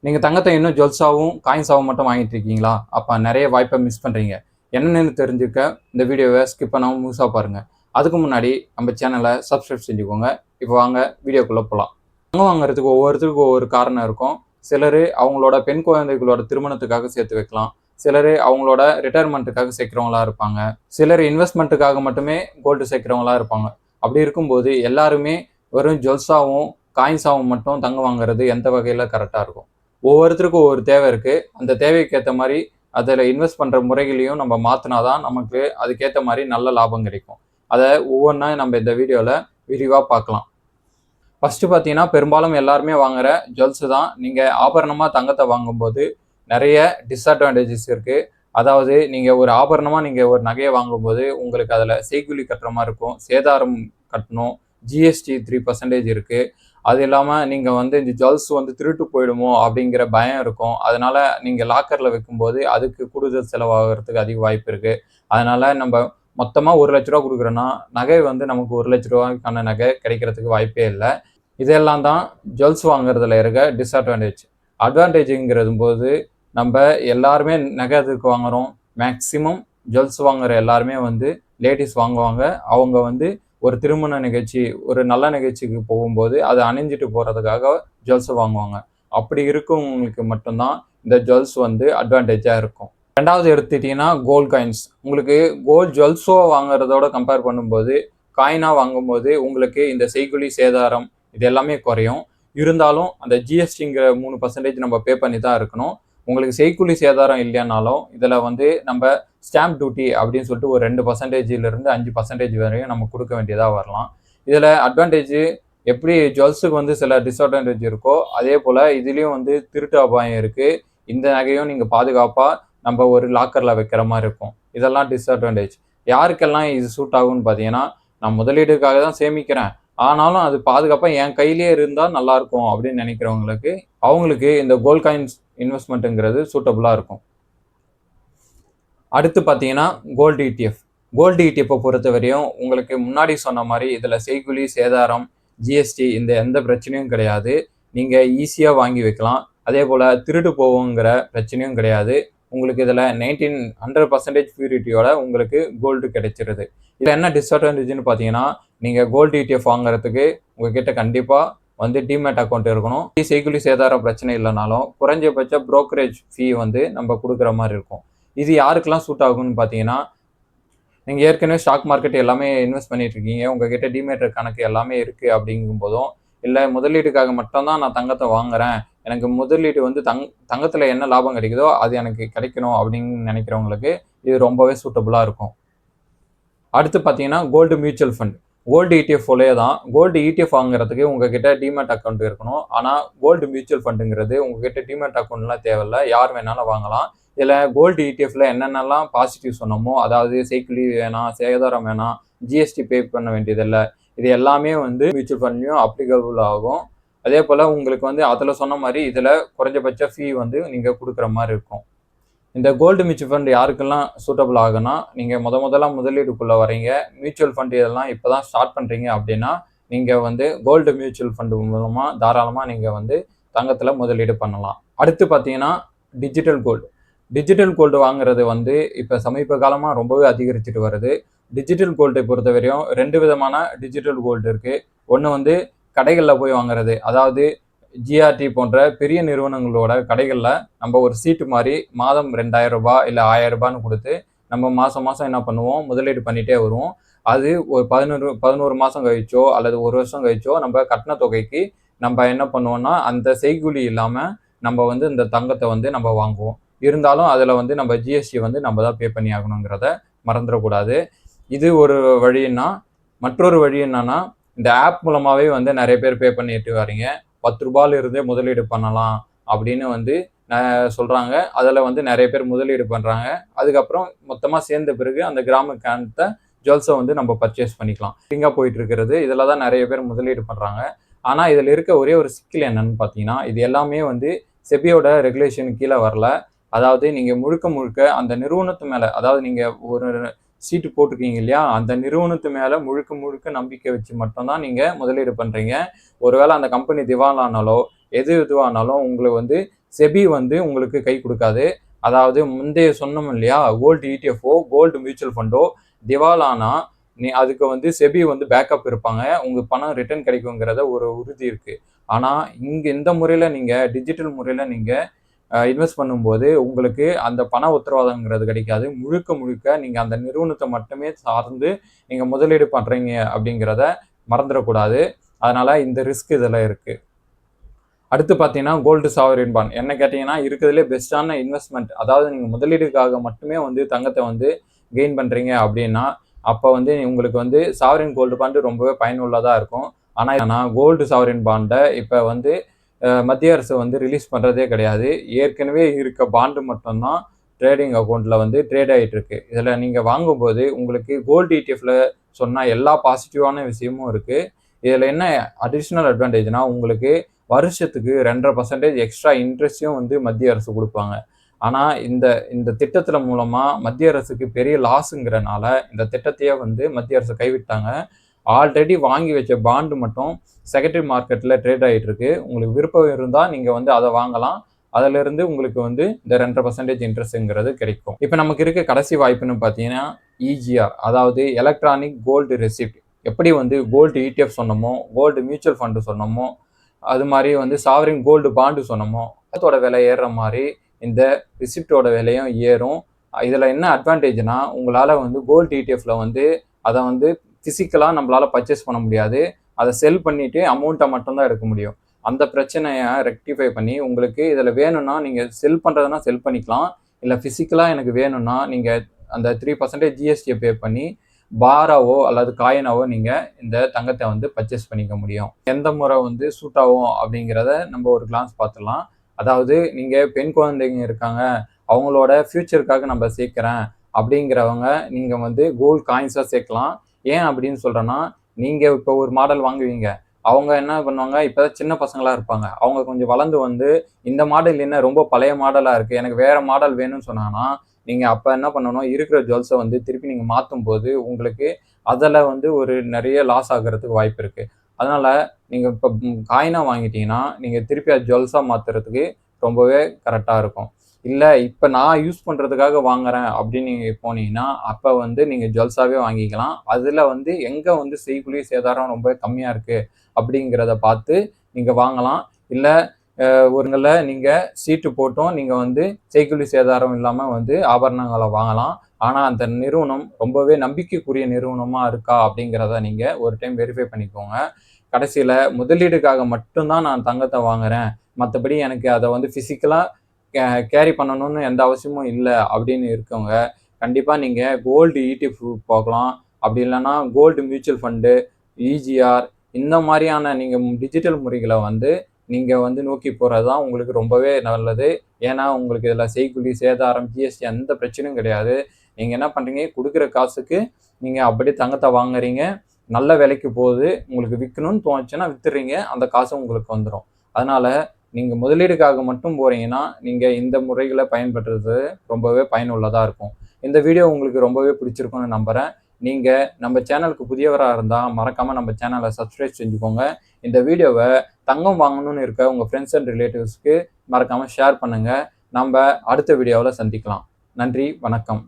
நீங்க தங்கத்தை இன்னும் ஜுவல்ஸாவும், காயின்ஸாவும் மட்டும் வாங்கிட்டு இருக்கீங்களா? அப்ப நெறைய வாய்ப்ப மிஸ் பண்றீங்க. என்னன்னு தெரிஞ்சுக்க இந்த வீடியோவ ஸ்கிப் பண்ணாம முழுசா பாருங்க. அதுக்கு முன்னாடி நம்ம சேனல சப்ஸ்கிரைப் செஞ்சுக்கோங்க. இப்போ வாங்க வீடியோக்குள்ள போலாம். தங்கம் வாங்குறதுக்கு ஒவ்வொருத்தருக்கும் ஒவ்வொரு காரணம் இருக்கும். சிலரு அவங்களோட பெண் குழந்தைகளோட திருமணத்துக்காக சேர்த்து வைக்கலாம். சிலரு அவங்களோட ரிட்டயர்மென்ட்டுக்காக சேர்க்கிறவங்களா இருப்பாங்க. சிலர் இன்வெஸ்ட்மென்ட்டுக்காக மட்டுமே கோல்டு சேர்க்கிறவங்களா இருப்பாங்க. அப்படி இருக்கும்போது எல்லாருமே வெறும் ஜுவல்ஸாவும், காயின்ஸாவும் மட்டும் தங்கம் வாங்குறது எந்த வகையில கரெக்ட்டா இருக்கும்? ஒவ்வொருத்தருக்கும் ஒவ்வொரு தேவை இருக்கு. அந்த தேவைக்கு ஏத்த மாரி அதில இன்வெஸ்ட் பண்ற முறைகளையும் நம்ம மாத்துனா தான் நமக்கு அதுக்கேத்த மாரி நல்ல லாபம் கிடைக்கும். அத ஒவ்வொன்னா நம்ம இந்த வீடியோல விரிவா பார்க்கலாம். ஃபர்ஸ்ட்டு பார்த்தீங்கன்னா, பெரும்பாலும் எல்லாருமே வாங்குற ஜுவல்ஸ் தான். நீங்க ஆபரணமா தங்கத்த வாங்கும்போது நெறைய டிஸ்அட்வான்டேஜஸ் இருக்கு. அதாவது நீங்க ஒரு ஆபரணமா நீங்க ஒரு நகைய வாங்கும்போது, உங்களுக்கு அதில செய்கூலி கட்டுற மாரி இருக்கும். சேதாரம் கட்டணும். ஜிஎஸ்டி 3% இருக்கு. அது இல்லாம நீங்க வந்து இந்த ஜுவல்ஸ் வந்து திருட்டு போயிடுமோ அப்படிங்கிற பயம் இருக்கும். அதனால நீங்க லாக்கர்ல வைக்கும்போது அதுக்கு கூடுதல் செலவாகுறதுக்கு அதிக வாய்ப்பு இருக்கு. அதனால நம்ப மொத்தமா ரூ. 1,00,000 குடுக்குறோம்னா, நகை வந்து நமக்கு ரூ. 1,00,000க்கான நகை கிடைக்கிறதுக்கு வாய்ப்பே இல்ல. இதெல்லாம் தான் ஜுவல்ஸ் வாங்குறதுல இருக்க டிஸ்அட்வான்டேஜ். அட்வான்டேஜ்ங்கிறதும்போது நம்ப எல்லாருமே நகை எதுக்கு வாங்குறோம்? மேக்ஸிமம் ஜுவல்ஸ் வாங்குற எல்லாருமே வந்து லேடீஸ் வாங்குவாங்க. அவங்க வந்து ஒரு திருமண நிகழ்ச்சி, ஒரு நல்ல நிகழ்ச்சிக்கு போகும்போது அத அணிஞ்சுட்டு போறதுக்காக ஜுவல்ஸ் வாங்குவாங்க. அப்படி இருக்கவங்களுக்கு மட்டும் தான் இந்த ஜுவல்ஸ் வந்து அட்வான்டேஜா இருக்கும். 2வது எடுத்துக்கிட்டீங்கன்னா கோல்ட் காயின்ஸ். உங்களுக்கு கோல்ட் ஜுவல்ஸோ வாங்குறதோட கம்பேர் பண்ணும்போது, காயினா வாங்கும்போது உங்களுக்கு இந்த செய்கூலி, சேதாரம் இது எல்லாமே குறையும். இருந்தாலும் அந்த ஜிஎஸ்டிங்கிற 3% நம்ம பே பண்ணி தான் இருக்கணும். உங்களுக்கு செய்கூலி சேதாரம் இல்லைனாலும், இதில வந்து நம்ப ஸ்டாம்ப் டியூட்டி அப்படின்னு சொல்லிட்டு ஒரு 2%லிருந்து 5% வரையும் நம்ம குடுக்க வேண்டியதா வரலாம். இதில அட்வான்டேஜ் எப்படி ஜுவல்ஸுக்கு வந்து சில டிஸ்அட்வான்டேஜ் இருக்கோ, அதே போல இதிலயும் வந்து திருட்டு அபாயம் இருக்கு. இந்த நகையும் நீங்க பாதுகாப்பா நம்ப ஒரு லாக்கர்ல வைக்கிற மாரி இருக்கும். இதெல்லாம் டிஸ்அட்வான்டேஜ். யாருக்கெல்லாம் இது சூட் ஆகும்னு பார்த்தீங்கன்னா, நான் முதலீடுக்காக தான் சேமிக்கிறேன். ஆனாலும் அது பாதுகாப்பா என் கையிலேயே இருந்தா நல்லாருக்கும் அப்படின்னு நினைக்கிறவங்களுக்கு, அவங்களுக்கு இந்த கோல்ட் காயின்ஸ் இன்வெஸ்ட்மென்ட்ங்கிறது சூட்டபுளா இருக்கும். அடுத்து பார்த்தீங்கன்னா, கோல்டு இடிஎஃப். கோல்டு இடிஎஃப்ப பொறுத்தவரையும் உங்களுக்கு முன்னாடி சொன்ன மாரி இதில செய்கூலி, சேதாரம், ஜிஎஸ்டி இந்த எந்த பிரச்சனையும் கிடையாது. நீங்க ஈஸியா வாங்கி வைக்கலாம். அதேபோல திருடு போகுங்கிற பிரச்சனையும் கிடையாது. உங்களுக்கு இதில 100% பியூரிட்டியோட உங்களுக்கு கோல்டு கிடைச்சிருது. இதுல என்ன டிஸ்அட்வான்டேஜ்ன்னு பார்த்தீங்கன்னா, நீங்க கோல்டு இடிஎஃப் வாங்குறதுக்கு உங்ககிட்ட கண்டிப்பா வந்து டீமேட் அக்கவுண்ட் இருக்கணும். செய்கூலி சேதாரம் பிரச்சனை இல்லனாலும், குறைஞ்சபட்ச புரோக்கரேஜ் ஃபீ வந்து நம்ம குடுக்குற மாரி இருக்கும். இது யாருக்கெல்லாம் சூட் ஆகும்னு பார்த்தீங்கன்னா, நீங்க ஏற்கனவே ஸ்டாக் மார்க்கெட் எல்லாமே இன்வெஸ்ட் பண்ணிட்டு இருக்கீங்க. உங்ககிட்ட டிமேட் கணக்கு எல்லாமே இருக்கு அப்படிங்கும்போதும், இல்ல முதலீடுக்காக மட்டும் தான் நான் தங்கத்த வாங்குறேன். எனக்கு முதலீடு வந்து தங்கத்துல என்ன லாபம் கிடைக்குதோ, அது எனக்கு கிடைக்கணும் அப்படின்னு நினைக்கிறவங்களுக்கு இது ரொம்பவே சூட்டபுளா இருக்கும். அடுத்து பார்த்தீங்கன்னா, gold mutual fund. Gold ETF போலயே தான். கோல்டு இடிஎஃப் வாங்குறதுக்கு உங்ககிட்ட டீமேட் அக்கவுண்ட் இருக்கணும். ஆனா, கோல்டு மியூச்சுவல் ஃபண்டுங்கிறது உங்ககிட்ட டீமேட் அக்கவுண்ட்லாம் தேவையில்ல. யார் வேணாலும் வாங்கலாம். இதுல கோல்டு இடிஎஃப்ல என்னென்னலாம் பாசிட்டிவ் சொன்னோமோ, அதாவது செய்கூலி வேணாம், சேதாரம் வேணாம், ஜிஎஸ்டி பே பண்ண வேண்டியதில்ல. இது எல்லாமே வந்து மியூச்சுவல் ஃபண்ட்லயும் அப்ளிகபிள் ஆகும். அதேபோல உங்களுக்கு வந்து அதுல சொன்ன மாரி இதுல குறைஞ்சபட்ச ஃபீ வந்து நீங்க குடுக்குற மாரி இருக்கும். இந்த கோல்டு மியூச்சுவல் ஃபண்ட் யாருக்கெல்லாம் சூட்டபிள் ஆகும்னா, நீங்க முதலா முதலீடுக்குள்ள வரீங்க. மியூச்சுவல் ஃபண்ட் இதெல்லாம் இப்ப தான் ஸ்டார்ட் பண்றீங்க அப்படின்னா, நீங்க வந்து கோல்டு மியூச்சுவல் ஃபண்ட் மூலமா தாராளமா நீங்க வந்து தங்கத்துல முதலீடு பண்ணலாம். அடுத்து பார்த்தீங்கன்னா, டிஜிட்டல் கோல்டு. டிஜிட்டல் கோல்டு வாங்குறது வந்து இப்ப சமீப காலமா ரொம்பவே அதிகரிச்சுட்டு வருது. டிஜிட்டல் கோல்டை பொறுத்தவரையும் 2 விதமான டிஜிட்டல் கோல்டு இருக்கு. ஒண்ணு வந்து கடைகள்ல போய் வாங்குறது. அதாவது ஜிஆர்டி போன்ற பெரிய நிறுவனங்களோட கடைகள்ல நம்ம ஒரு சீட்டு மாரி மாதம் ரூ. 2,000 இல்ல ரூ. 1,000ன்னு குடுத்து, நம்ம மாசம் மாசம் என்ன பண்ணுவோம், முதலீடு பண்ணிட்டே வருவோம். அது ஒரு 11 மாசம் கழிச்சோ, அல்லது 1 வருஷம் கழிச்சோ நம்ம கட்டுன தொகைக்கு நம்ம என்ன பண்ணுவோம்னா, அந்த செய்கூலி இல்லாம நம்ம வந்து இந்த தங்கத்த வந்து நம்ம வாங்குவோம். இருந்தாலும் அதுல வந்து நம்ம ஜிஎஸ்டி வந்து நம்ம தான் பே பண்ணி ஆகணுங்கிறத மறந்துறக்கூடாது. இது ஒரு வழின்னா, மற்றொரு வழி என்னன்னா, இந்த ஆப் மூலமாவே வந்து நெறைய பேர் பே பண்ணிட்டு வரீங்க. ரூ. 10 இருந்தே முதலீடு பண்ணலாம் அப்படின்னு வந்து சொல்றாங்க. அதுல வந்து நெறைய பேர் முதலீடு பண்றாங்க. அதுக்கப்புறம் மொத்தமா சேர்ந்த பிறகு அந்த கிராமுக்கான ஜுவல்ஸ வந்து நம்ம பர்ச்சேஸ் பண்ணிக்கலாம். போயிட்டு இருக்கிறது. இதுல தான் நெறைய பேர் முதலீடு பண்றாங்க. ஆனா இதுல இருக்க ஒரே ஒரு சிக்கல் என்னன்னு பார்த்தீங்கன்னா, இது எல்லாமே வந்து செபியோட ரெகுலேஷன் கீழ வரல. அதாவது நீங்க முழுக்க முழுக்க அந்த நிறுவனத்து மேல, அதாவது நீங்க ஒரு சீட்டு போட்டிருக்கீங்க இல்லையா? அந்த நிறுவனத்து மேல முழுக்க முழுக்க நம்பிக்கை வச்சு மட்டும் தான் நீங்க முதலீடு பண்றீங்க. ஒருவேள அந்த கம்பெனி திவாலானாலோ, எது இதுவானாலும் உங்களுக்கு வந்து செபி வந்து உங்களுக்கு கை கொடுக்காது. அதாவது முந்தைய சொன்னோம் இல்லையா, கோல்டு இடிஎஃப்ஓ, கோல்டு மியூச்சுவல் ஃபண்டோ திவாலானா அதுக்கு வந்து செபி வந்து பேக்கப் இருப்பாங்க. உங்க பணம் ரிட்டர்ன் கிடைக்குங்கிறத ஒரு உறுதி இருக்கு. ஆனா இங்க இந்த முறையில நீங்க டிஜிட்டல் முறையில நீங்க இன்வெஸ்ட் பண்ணும்போது உங்களுக்கு அந்த பண உத்தரவாதங்கிறது கிடைக்காது. முழுக்க முழுக்க நீங்க அந்த நிறுவனத்தை மட்டுமே சார்ந்து நீங்க முதலீடு பண்றீங்க அப்படிங்கிறத மறந்துடக்கூடாது. அதனால இந்த ரிஸ்க் இதில் இருக்கு. அடுத்து பார்த்தீங்கன்னா கோல்டு சாவரின் பாண்ட். என்ன கேட்டீங்கன்னா இருக்கிறதுலே பெஸ்ட்டான இன்வெஸ்ட்மெண்ட். அதாவது நீங்கள் முதலீடுக்காக மட்டுமே வந்து தங்கத்தை வந்து கெயின் பண்ணுறீங்க அப்படின்னா அப்போ வந்து உங்களுக்கு வந்து சாவரின் கோல்டு பாண்டு ரொம்பவே பயனுள்ளதாக இருக்கும். ஆனால் கோல்டு சாவரின் பாண்டை இப்போ வந்து மத்திய அரசு வந்து ரிலீஸ் பண்ணுறதே கிடையாது. ஏற்கனவே இருக்க பாண்டு மட்டும்தான் ட்ரேடிங் அக்கௌண்ட்டில் வந்து ட்ரேட் ஆகிட்டு இருக்கு. இதில் நீங்கள் வாங்கும்போது உங்களுக்கு கோல்டு இடிஎஃப்ல சொன்ன எல்லா பாசிட்டிவான விஷயமும் இருக்குது. இதில் என்ன அடிஷ்னல் அட்வான்டேஜ்னா உங்களுக்கு வருஷத்துக்கு 2.5% எக்ஸ்ட்ரா இன்ட்ரெஸ்ட்டையும் வந்து மத்திய அரசு கொடுப்பாங்க. ஆனால் இந்த திட்டத்தில் மூலமாக மத்திய அரசுக்கு பெரிய லாஸுங்கிறனால இந்த திட்டத்தையே வந்து மத்திய அரசு கைவிட்டாங்க. ஆல்ரெடி வாங்கி வச்ச பாண்டு மட்டும் செகண்டரி மார்க்கெட்டில் ட்ரேட் ஆகிட்டு இருக்கு. உங்களுக்கு விருப்பம் இருந்தால் நீங்கள் வந்து அதை வாங்கலாம். அதிலிருந்து உங்களுக்கு வந்து இந்த 2.5% இன்ட்ரெஸ்ட்ங்கிறது கிடைக்கும். இப்போ நமக்கு இருக்க கடைசி வாய்ப்புன்னு பார்த்தீங்கன்னா இஜிஆர், அதாவது எலக்ட்ரானிக் கோல்டு ரெசிப்ட். எப்படி வந்து கோல்டு இடிஎஃப் சொன்னோமோ, கோல்டு மியூச்சுவல் ஃபண்டு சொன்னோமோ, அது மாதிரி வந்து சாவரின் கோல்டு பாண்டு சொன்னோமோ, அதோட விலை ஏறுற மாதிரி இந்த ரிசிப்டோட விலையும் ஏறும். இதில் என்ன அட்வான்டேஜ்னா உங்களால் வந்து கோல்டு இடிஎஃப்ல வந்து அதை வந்து ஃபிசிக்கலாக நம்மளால் பர்ச்சேஸ் பண்ண முடியாது. அதை செல் பண்ணிவிட்டு அமௌண்ட்டை மட்டும்தான் எடுக்க முடியும். அந்த பிரச்சனையை ரெக்டிஃபை பண்ணி உங்களுக்கு இதில் வேணும்னா நீங்கள் செல் பண்ணுறதுனா செல் பண்ணிக்கலாம். இல்லை ஃபிசிக்கலாக எனக்கு வேணும்னா நீங்கள் அந்த 3% ஜிஎஸ்டியை பே பண்ணி பாராவோ அல்லது காயினாவோ நீங்கள் இந்த தங்கத்தை வந்து பர்ச்சேஸ் பண்ணிக்க முடியும். எந்த முறை வந்து சூட் ஆகும் அப்படிங்கிறத நம்ம ஒரு கிளான்ஸ் பார்த்துடலாம். அதாவது நீங்கள் பெண் குழந்தைங்க இருக்காங்க, அவங்களோட ஃப்யூச்சருக்காக நம்ம சேர்க்குறேன் அப்படிங்கிறவங்க நீங்கள் வந்து கோல்டு காயின்ஸாக சேர்க்கலாம். ஏன் அப்படின்னு சொல்கிறேன்னா, நீங்கள் இப்போ ஒரு மாடல் வாங்குவீங்க, அவங்க என்ன பண்ணுவாங்க, இப்போ சின்ன பசங்களாக இருப்பாங்க, அவங்க கொஞ்சம் வளர்ந்து வந்து இந்த மாடல் என்ன ரொம்ப பழைய மாடலாக இருக்குது, எனக்கு வேறு மாடல் வேணும்னு சொன்னாங்கன்னா நீங்கள் அப்போ என்ன பண்ணணும், இருக்கிற ஜுவல்ஸை வந்து திருப்பி நீங்கள் மாற்றும் போது உங்களுக்கு அதில் வந்து ஒரு நிறைய லாஸ் ஆகிறதுக்கு வாய்ப்பு இருக்குது. அதனால் நீங்கள் இப்போ காயினாக வாங்கிட்டீங்கன்னா நீங்கள் திருப்பி அது ஜுவல்ஸாக மாற்றுறதுக்கு ரொம்பவே கரெக்டாக இருக்கும். இல்லை இப்போ நான் யூஸ் பண்ணுறதுக்காக வாங்குறேன் அப்படின்னு நீங்கள் போனீங்கன்னா அப்போ வந்து நீங்கள் ஜுவல்ஸாகவே வாங்கிக்கலாம். அதில் வந்து எங்கே வந்து செய்கூலி சேதாரம் ரொம்ப கம்மியாக இருக்குது அப்படிங்கிறத பார்த்து நீங்கள் வாங்கலாம். இல்லை ஒருங்கள நீங்கள் சீட்டு போட்டும் நீங்கள் வந்து செய்கூலி சேதாரம் இல்லாமல் வந்து ஆபரணங்களை வாங்கலாம். ஆனால் அந்த நிறுவனம் ரொம்பவே நம்பிக்கைக்குரிய நிறுவனமாக இருக்கா அப்படிங்கிறத நீங்கள் ஒரு டைம் வெரிஃபை பண்ணிக்கோங்க. கடைசியில் முதலீடுக்காக மட்டும்தான் நான் தங்கத்தை வாங்குறேன், மற்றபடி எனக்கு அதை வந்து ஃபிசிக்கலாக கேரி பண்ணணும்னு எந்த அவசியமும் இல்லை அப்படின்னு இருக்கவங்க கண்டிப்பாக நீங்கள் கோல்டு இடிஎஃப் போகலாம். அப்படி இல்லைன்னா கோல்டு மியூச்சுவல் ஃபண்டு, இஜிஆர் இந்த மாதிரியான நீங்கள் டிஜிட்டல் முறைகளை வந்து நீங்கள் வந்து நோக்கி போகிறது தான் உங்களுக்கு ரொம்பவே நல்லது. ஏன்னா உங்களுக்கு இதில் செய்கூலி சேதாரம் ஜிஎஸ்டி எந்த பிரச்சனையும் கிடையாது. நீங்கள் என்ன பண்ணுறீங்க, கொடுக்குற காசுக்கு நீங்கள் அப்படியே தங்கத்தை வாங்குறீங்க, நல்ல விலைக்கு போகுது, உங்களுக்கு விற்கணும்னு தோணுச்சுன்னா விற்றுறீங்க, அந்த காசும் உங்களுக்கு வந்துடும். அதனால் நீங்கள் முதலீடுக்காக மட்டும் போகிறீங்கன்னா நீங்கள் இந்த முறைகளை பயன்படுத்துறது ரொம்பவே பயனுள்ளதாக இருக்கும். இந்த வீடியோ உங்களுக்கு ரொம்பவே பிடிச்சிருக்கும்னு நம்புகிறேன். நீங்கள் நம்ம சேனலுக்கு புதியவராக இருந்தால் மறக்காமல் நம்ம சேனலை சப்ஸ்கிரைப் செஞ்சுக்கோங்க. இந்த வீடியோவை தங்கம் வாங்கணும்னு இருக்க உங்கள் ஃப்ரெண்ட்ஸ் அண்ட் ரிலேட்டிவ்ஸ்க்கு மறக்காமல் ஷேர் பண்ணுங்கள். நம்ம அடுத்த வீடியோவில் சந்திக்கலாம். நன்றி, வணக்கம்.